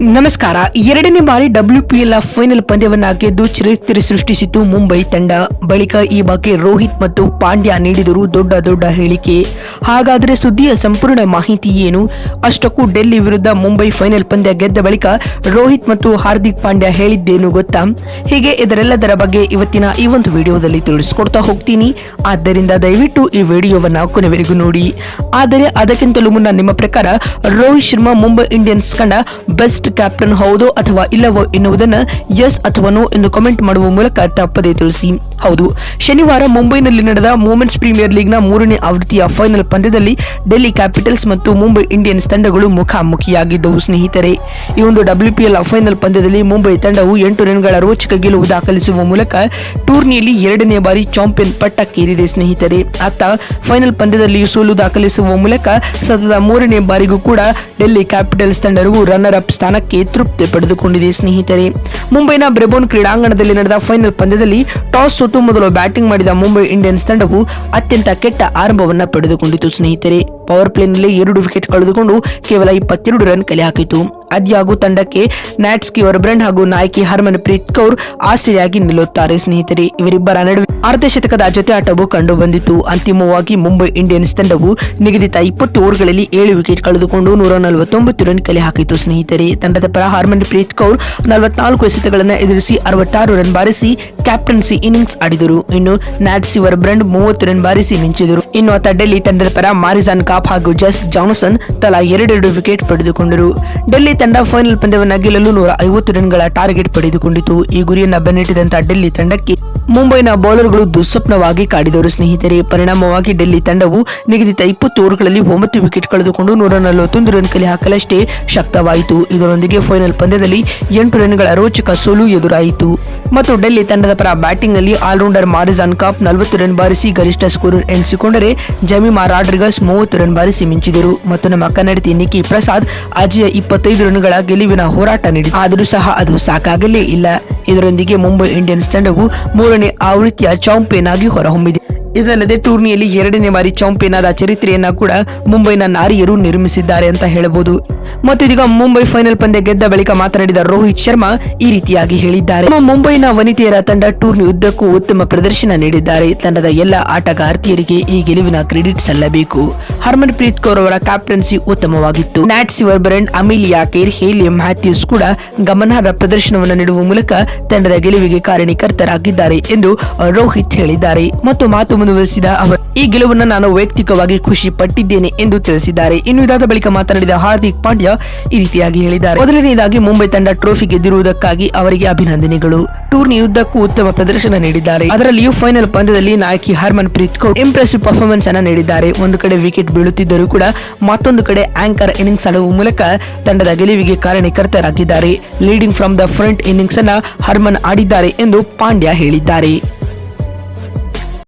ನಮಸ್ಕಾರ. ಎರಡನೇ ಬಾರಿ WPL ಫೈನಲ್ ಪಂದ್ಯವನ್ನ ಗೆದ್ದು ಚರಿತ್ರೆ ಸೃಷ್ಟಿಸಿತು ಮುಂಬೈ ತಂಡ. ಬಳಿಕ ಈ ಬಗ್ಗೆ ರೋಹಿತ್ ಮತ್ತು ಪಾಂಡ್ಯ ನೀಡಿದರು ದೊಡ್ಡ ಹೇಳಿಕೆ. ಹಾಗಾದರೆ ಸುದ್ದಿಯ ಸಂಪೂರ್ಣ ಮಾಹಿತಿ ಏನು? ಅಷ್ಟಕ್ಕೂ ಡೆಲ್ಲಿ ವಿರುದ್ಧ ಮುಂಬೈ ಫೈನಲ್ ಪಂದ್ಯ ಗೆದ್ದ ಬಳಿಕ ರೋಹಿತ್ ಮತ್ತು ಹಾರ್ದಿಕ್ ಪಾಂಡ್ಯ ಹೇಳಿದ್ದೇನು ಗೊತ್ತಾ? ಹೀಗೆ ಇದರೆಲ್ಲದರ ಬಗ್ಗೆ ಇವತ್ತಿನ ಈ ಒಂದು ವಿಡಿಯೋದಲ್ಲಿ ತಿಳಿಸ್ಕೊಡ್ತಾ ಹೋಗ್ತೀನಿ. ಆದ್ದರಿಂದ ದಯವಿಟ್ಟು ಈ ವಿಡಿಯೋವನ್ನ ಕೊನೆವರೆಗೂ ನೋಡಿ. ಆದರೆ ಅದಕ್ಕಿಂತಲೂ ಮುನ್ನ ನಿಮ್ಮ ಪ್ರಕಾರ ರೋಹಿತ್ ಶರ್ಮಾ ಮುಂಬೈ ಇಂಡಿಯನ್ಸ್ ಕಂಡ ಬೆಸ್ಟ್ ಕ್ಯಾಪ್ಟನ್ ಹೌದು ಅಥವಾ ಇಲ್ಲವೋ ಎನ್ನುವುದನ್ನು ಎಸ್ ಅಥವಾ ನೋ ಎಂದು ಕಮೆಂಟ್ ಮಾಡುವ ಮೂಲಕ ತಪ್ಪದೇ ತಿಳಿಸಿ. ಹೌದು, ಶನಿವಾರ ಮುಂಬೈನಲ್ಲಿ ನಡೆದ ವುಮೆನ್ಸ್ ಪ್ರೀಮಿಯರ್ ಲೀಗ್ನ 3ನೇ ಆವೃತ್ತಿಯ ಫೈನಲ್ ಪಂದ್ಯದಲ್ಲಿ ಡೆಲ್ಲಿ ಕ್ಯಾಪಿಟಲ್ಸ್ ಮತ್ತು ಮುಂಬೈ ಇಂಡಿಯನ್ಸ್ ತಂಡಗಳು ಮುಖಾಮುಖಿಯಾಗಿದ್ದವು ಸ್ನೇಹಿತರೆ. ಈ ಒಂದು WPL ಫೈನಲ್ ಪಂದ್ಯದಲ್ಲಿ ಮುಂಬೈ ತಂಡವು 8 ರನ್ಗಳ ರೋಚಕ ಗೆಲುವು ದಾಖಲಿಸುವ ಮೂಲಕ ಟೂರ್ನಿಯಲ್ಲಿ 2ನೇ ಬಾರಿ ಚಾಂಪಿಯನ್ ಪಟ್ಟಕ್ಕೇರಿದೆ ಸ್ನೇಹಿತರೆ. ಅತ್ತ ಫೈನಲ್ ಪಂದ್ಯದಲ್ಲಿ ಸೋಲು ದಾಖಲಿಸುವ ಮೂಲಕ ಸತತ 3ನೇ ಬಾರಿಗೂ ಕೂಡ ಡೆಲ್ಲಿ ಕ್ಯಾಪಿಟಲ್ಸ್ ತಂಡವು ರನ್ನರ್ ಅಪ್ ಸ್ಥಾನಕ್ಕೆ ತೃಪ್ತಿ ಪಡೆದುಕೊಂಡಿದೆ ಸ್ನೇಹಿತರೆ. ಮುಂಬೈನ ಬ್ರೆಬೋನ್ ಕ್ರೀಡಾಂಗಣದಲ್ಲಿ ನಡೆದ ಫೈನಲ್ ಪಂದ್ಯದಲ್ಲಿ ಟಾಸ್ ಸೋತು ಮೊದಲು ಬ್ಯಾಟಿಂಗ್ ಮಾಡಿದ ಮುಂಬೈ ಇಂಡಿಯನ್ಸ್ ತಂಡವು ಅತ್ಯಂತ ಕೆಟ್ಟ ಆರಂಭವನ್ನ ಪಡೆದುಕೊಂಡಿತು ಸ್ನೇಹಿತರೆ. ಪವರ್ ಪ್ಲೇನಲ್ಲಿ 2 ವಿಕೆಟ್ ಕಳೆದುಕೊಂಡು ಕೇವಲ 22 ರನ್ ಕಲೆ ಹಾಕಿತು. ಅದ್ಯಾಗೂ ತಂಡಕ್ಕೆ ನ್ಯಾಟ್ ಸ್ಕಿವರ್ಬ್ರೆಂಡ್ ಹಾಗೂ ನಾಯಕಿ ಹರ್ಮನ್ ಪ್ರೀತ್ ಕೌರ್ ಆಸರೆಯಾಗಿ ನಿಲ್ಲುತ್ತಾರೆ ಸ್ನೇಹಿತರೆ. ಇವರಿಬ್ಬರ ನಡುವೆ ಅರ್ಧ ಶತಕದ ಜೊತೆ ಆಟವು ಕಂಡು ಬಂದಿತು. ಅಂತಿಮವಾಗಿ ಮುಂಬೈ ಇಂಡಿಯನ್ಸ್ ತಂಡವು ನಿಗದಿತ 20 ಓವರ್ಗಳಲ್ಲಿ 7 ವಿಕೆಟ್ ಕಳೆದುಕೊಂಡು 149 ರನ್ ಕಲೆ ಹಾಕಿತು ಸ್ನೇಹಿತರೆ. ತಂಡದ ಪರ ಹರ್ಮನ್ ಪ್ರೀತ್ ಕೌರ್ 44 ಎಸೆತಗಳನ್ನು ಎದುರಿಸಿ 66 ರನ್ ಬಾರಿಸಿ ಕ್ಯಾಪ್ಟನ್ಸಿ ಇನ್ನಿಂಗ್ಸ್ ಆಡಿದರು. ಇನ್ನು ನ್ಯಾಟ್ ಸ್ಕಿವರ್ಬ್ರೆಂಡ್ 30 ರನ್ ಬಾರಿಸಿ ಮಿಂಚಿದರು. ಇನ್ನು ಆತ ಡೆಲ್ಲಿ ತಂಡದ ಪರ ಮಾರಿಜಾನ್ ಕಾಪ್ ಹಾಗೂ ಜಸ್ ಜಾನ್ಸನ್ ತಲಾ 2 ವಿಕೆಟ್ ಪಡೆದುಕೊಂಡರು. ಡೆಲ್ಲಿ ತಂಡ ಫೈನಲ್ ಪಂದ್ಯವನ್ನು ಗೆಲ್ಲಲು 150 ರನ್ಗಳ ಟಾರ್ಗೆಟ್ ಪಡೆದುಕೊಂಡಿತು. ಈ ಗುರಿಯನ್ನ ಬೆನ್ನಟ್ಟಿದಂತ ಡೆಲ್ಲಿ ತಂಡಕ್ಕೆ ಮುಂಬೈನ ಬೌಲರ್ಗಳು ದುಸ್ವಪ್ನವಾಗಿ ಕಾಡಿದರು ಸ್ನೇಹಿತರೆ. ಪರಿಣಾಮವಾಗಿ ಡೆಲ್ಲಿ ತಂಡವು ನಿಗದಿತ 20 ಓವರ್ಗಳಲ್ಲಿ 9 ವಿಕೆಟ್ ಕಳೆದುಕೊಂಡು 141 ರನ್ ಕಲೆ ಹಾಕಲಷ್ಟೇ ಶಕ್ತವಾಯಿತು. ಇದರೊಂದಿಗೆ ಫೈನಲ್ ಪಂದ್ಯದಲ್ಲಿ 8 ರನ್ಗಳ ರೋಚಕ ಸೋಲು ಎದುರಾಯಿತು. ಮತ್ತು ಡೆಲ್ಲಿ ತಂಡದ ಪರ ಬ್ಯಾಟಿಂಗ್ ನಲ್ಲಿ ಆಲ್ರೌಂಡರ್ ಮಾರಿಜಾನ್ ಕಾಪ್ 40 ರನ್ ಬಾರಿಸಿ ಗರಿಷ್ಠ ಸ್ಕೋರ್ ಎನಿಸಿಕೊಂಡರೆ ಜಮೀಮಾ ರಾಡ್ರಿಗಸ್ 30 ರನ್ ಬಾರಿಸಿ ಮಿಂಚಿದರು. ಮತ್ತು ನಮ್ಮ ಕನ್ನಡತಿ ನಿಕಿ ಪ್ರಸಾದ್ ಅಜಯ 25 ರನ್ಗಳ ಗೆಲುವಿನ ಹೋರಾಟ ನೀಡಿದರು. ಆದರೂ ಸಹ ಅದು ಸಾಕಾಗಲೇ ಇಲ್ಲ. ಇದರೊಂದಿಗೆ ಮುಂಬೈ ಇಂಡಿಯನ್ಸ್ ತಂಡವು 3ನೇ ಆವೃತ್ತಿಯ ಚಾಂಪಿಯನ್ ಆಗಿ ಹೊರಹೊಮ್ಮಿದೆ. ಇದಲ್ಲದೆ ಟೂರ್ನಿಯಲ್ಲಿ 2ನೇ ಬಾರಿ ಚಾಂಪಿಯನ್ ಆದ ಚರಿತ್ರೆಯನ್ನ ಕೂಡ ಮುಂಬೈನ ನಾರಿಯರು ನಿರ್ಮಿಸಿದ್ದಾರೆ ಅಂತ ಹೇಳಬಹುದು. ಮತ್ತು ಇದೀಗ ಮುಂಬೈ ಫೈನಲ್ ಪಂದ್ಯ ಗೆದ್ದ ಬಳಿಕ ಮಾತನಾಡಿದ ರೋಹಿತ್ ಶರ್ಮಾ ಈ ರೀತಿಯಾಗಿ ಹೇಳಿದ್ದಾರೆ. ಮುಂಬೈನ ವನಿತೆಯರ ತಂಡ ಟೂರ್ನಿ ಉದ್ದಕ್ಕೂ ಉತ್ತಮ ಪ್ರದರ್ಶನ ನೀಡಿದ್ದಾರೆ. ತಂಡದ ಎಲ್ಲ ಆಟಗಾರ್ತಿಯರಿಗೆ ಈ ಗೆಲುವಿನ ಕ್ರೆಡಿಟ್ ಸಲ್ಲಬೇಕು. ಹರ್ಮನ್ ಪ್ರೀತ್ ಕೌರ್ ಅವರ ಕ್ಯಾಪ್ಟನ್ಸಿ ಉತ್ತಮವಾಗಿತ್ತು. ನ್ಯಾಟ್ ಸ್ಕಿವರ್ಬ್ರೆಂಡ್, ಅಮಿಲಿಯಾ ಕೇರ್, ಹೇಲಿ ಮ್ಯಾಥ್ಯೂಸ್ ಕೂಡ ಗಮನಾರ್ಹ ಪ್ರದರ್ಶನವನ್ನು ನೀಡುವ ಮೂಲಕ ತಂಡದ ಗೆಲುವಿಗೆ ಕಾರಣೀಕರ್ತರಾಗಿದ್ದಾರೆ ಎಂದು ರೋಹಿತ್ ಹೇಳಿದ್ದಾರೆ. ಮತ್ತು ಮಾತು ಮುಂದುವರಿಸಿದ ಅವರು, ಈ ಗೆಲುವನ್ನು ನಾನು ವೈಯಕ್ತಿಕವಾಗಿ ಖುಷಿ ಪಟ್ಟಿದ್ದೇನೆ ಎಂದು ತಿಳಿಸಿದ್ದಾರೆ. ಇನ್ನು ಇದಾದ ಬಳಿಕ ಮಾತನಾಡಿದ ಹಾರ್ದಿಕ್ ಪಾಂಡ್ಯ ಈ ರೀತಿಯಾಗಿ ಹೇಳಿದ್ದಾರೆ. ಮೊದಲನೆಯದಾಗಿ ಮುಂಬೈ ತಂಡ ಟ್ರೋಫಿ ಗೆದ್ದಿರುವುದಕ್ಕಾಗಿ ಅವರಿಗೆ ಅಭಿನಂದನೆಗಳು. ಟೂರ್ನಿ ಉದ್ದಕ್ಕೂ ಉತ್ತಮ ಪ್ರದರ್ಶನ ನೀಡಿದ್ದಾರೆ. ಅದರಲ್ಲಿಯೂ ಫೈನಲ್ ಪಂದ್ಯದಲ್ಲಿ ನಾಯಕಿ ಹರ್ಮನ್ ಪ್ರೀತ್ ಕೌರ್ ಇಂಪ್ರೆಸಿವ್ ಪರ್ಫಾರ್ಮೆನ್ಸ್ ಅನ್ನ ನೀಡಿದ್ದಾರೆ. ಒಂದು ಕಡೆ ವಿಕೆಟ್ ಬೀಳುತ್ತಿದ್ದರೂ ಕೂಡ ಮತ್ತೊಂದು ಕಡೆ ಆಂಕರ್ ಇನ್ನಿಂಗ್ಸ್ ಆಡುವ ಮೂಲಕ ತಂಡದ ಗೆಲುವಿಗೆ ಕಾರಣೀಕರ್ತರಾಗಿದ್ದಾರೆ. Leading from the front innings ಅನ್ನ ಹರ್ಮನ್ ಆಡಿದ್ದಾರೆ ಎಂದು ಪಾಂಡ್ಯ ಹೇಳಿದ್ದಾರೆ.